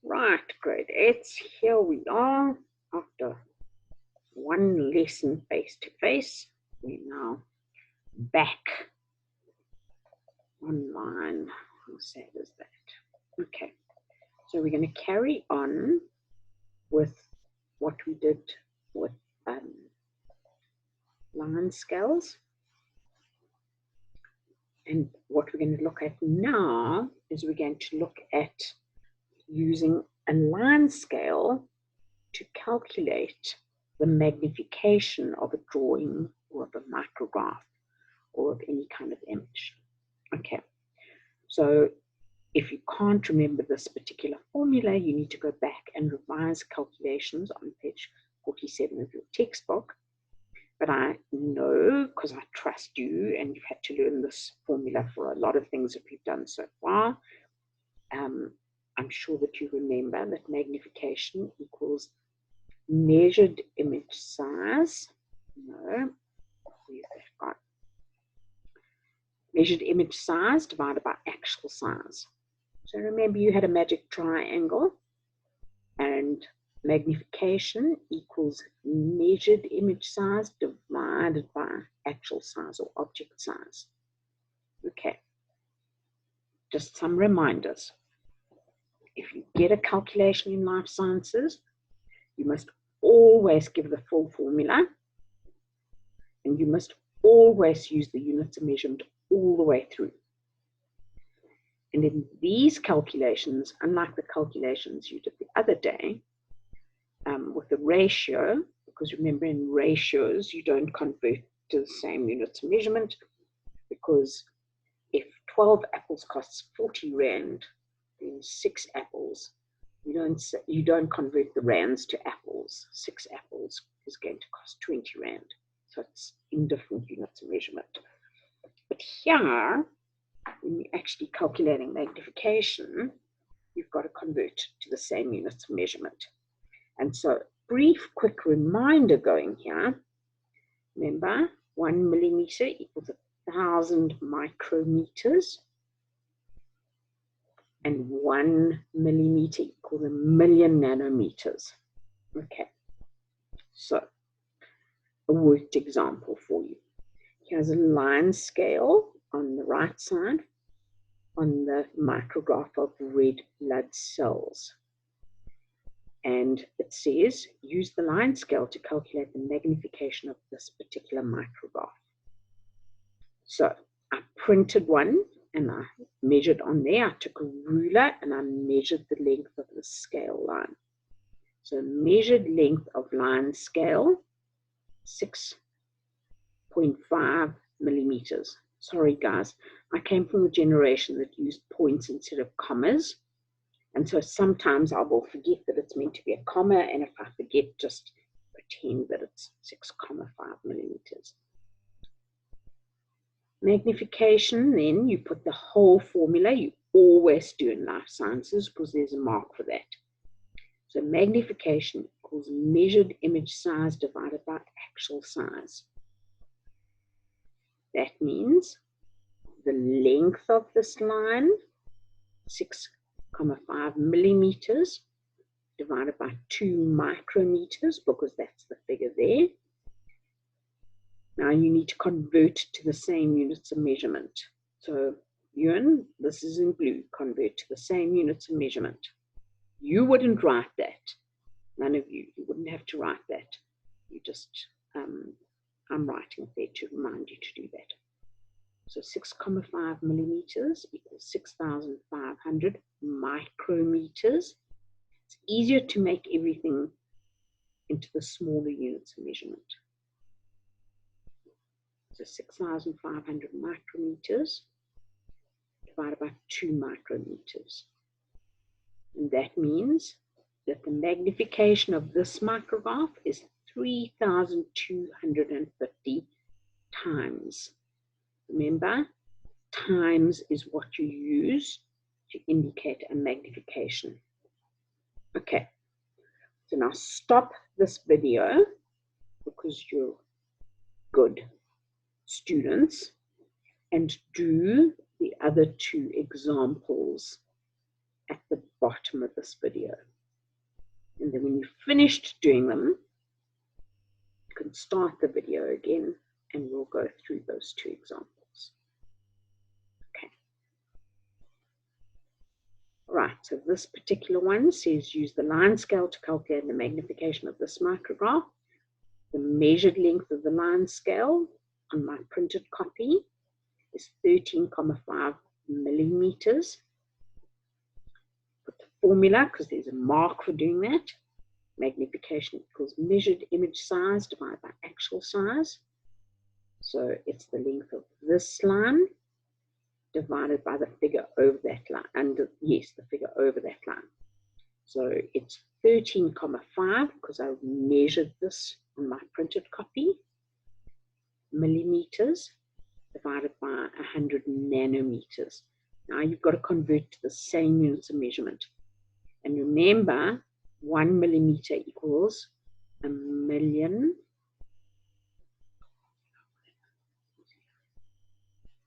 Right, grade 8, here we are after one lesson face to face. We're now back online. How sad is that? Okay, so we're going to carry on with what we did with line scales. And what we're going to look at now is we're going to look at using a line scale to calculate the magnification of a drawing or of a micrograph or of any kind of image. Okay, so if you can't remember this particular formula, you need to go back and revise calculations on page 47 of your textbook. But I know, because I trust you, and you've had to learn this formula for a lot of things that we've done so far, I'm sure that you remember that magnification equals measured image size. No, where's that gone? Measured image size divided by actual size. So remember, you had a magic triangle, and magnification equals measured image size divided by actual size or object size. Okay, just some reminders. If you get a calculation in life sciences, you must always give the full formula, and you must always use the units of measurement all the way through. And in these calculations, unlike the calculations you did the other day, with the ratio, because remember in ratios, you don't convert to the same units of measurement, because if 12 apples costs 40 Rand, then 6 apples, you don't convert the rands to apples. 6 apples is going to cost 20 Rand. So it's in different units of measurement. But here, when you're actually calculating magnification, you've got to convert to the same units of measurement. And so, brief, quick reminder going here. Remember, 1 millimeter equals 1,000 micrometers, and 1 millimeter equals 1,000,000 nanometers. Okay, so a worked example for you. Here's a line scale on the right side on the micrograph of red blood cells. And it says, use the line scale to calculate the magnification of this particular micrograph. So I printed one and I measured on there. I took a ruler and I measured the length of the scale line. So measured length of line scale, 6.5 millimeters. Sorry guys, I came from the generation that used points instead of commas. And so sometimes I will forget that it's meant to be a comma, and if I forget, just pretend that it's 6.5 millimeters. Magnification, then you put the whole formula, you always do in life sciences because there's a mark for that. So magnification equals measured image size divided by actual size. That means the length of this line, 6.5 millimeters divided by 2 micrometers, because that's the figure there. Now you need to convert to the same units of measurement. So Ewan, this is in blue, convert to the same units of measurement. You wouldn't write that. None of you wouldn't have to write that. You just, I'm writing it there to remind you to do that. So 6.5 millimeters equals 6,500 micrometers. It's easier to make everything into the smaller units of measurement. So 6,500 micrometers divided by 2 micrometers. And that means that the magnification of this micrograph is 3,250 times. Remember, times is what you use to indicate a magnification. Okay, so now stop this video because you're good students and do the other 2 examples at the bottom of this video. And then when you've finished doing them, you can start the video again and we'll go through those two examples. Okay. Right, so this particular one says use the line scale to calculate the magnification of this micrograph. The measured length of the line scale on my printed copy is 13,5 millimeters. Put the formula, because there's a mark for doing that. Magnification equals measured image size divided by actual size. So it's the length of this line divided by the figure over that line. And yes, the figure over that line. So it's 13,5 because I measured this on my printed copy, millimeters divided by 100 nanometers. Now you've got to convert to the same units of measurement. And remember, 1 millimeter equals a million.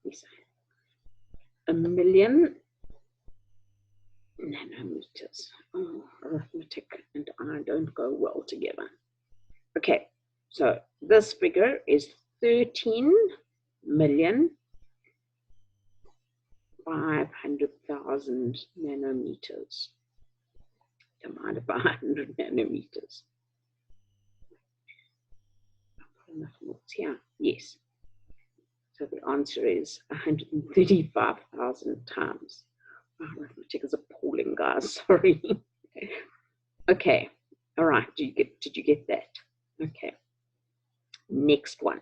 Yes, a million nanometers. Oh, arithmetic and I don't go well together. Okay, so this figure is 13,500,000 nanometers divided by 100 nanometers. Yeah, yes. So the answer is 135,000 times. Wow, arithmetic is appalling, guys. Sorry. Okay. All right. Did you get that? Okay. Next one.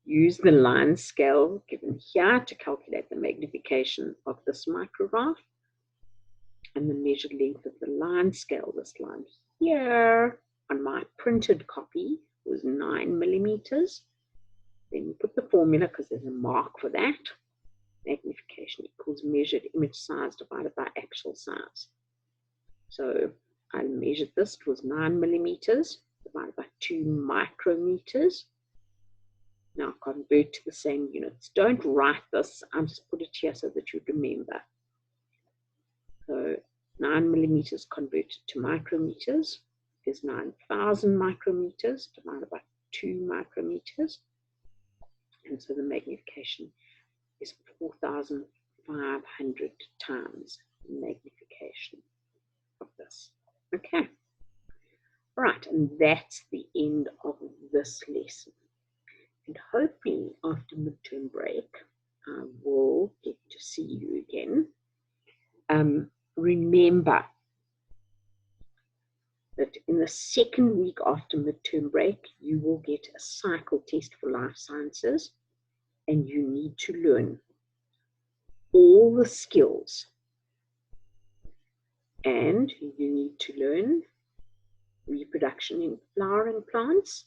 Use the line scale given here to calculate the magnification of this micrograph. And the measured length of the line scale, this line here on my printed copy was 9 millimeters. Then you put the formula because there's a mark for that. Magnification equals measured image size divided by actual size. So I measured this, it was 9 millimeters divided by 2 micrometers. Now convert to the same units. Don't write this, I just put it here so that you remember. So 9 millimeters converted to micrometers is 9,000 micrometers divided by 2 micrometers. And so the magnification is 4,500 times the magnification of this. Okay. All right, and that's the end of this lesson. And hopefully after midterm break, I will get to see you again. Remember that in the second week after midterm break, you will get a cycle test for life sciences, and you need to learn all the skills. And you need to learn reproduction in flowering plants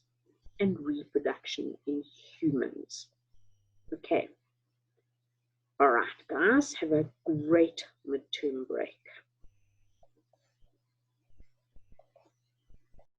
and reproduction in humans. Okay. All right, guys, have a great midterm break.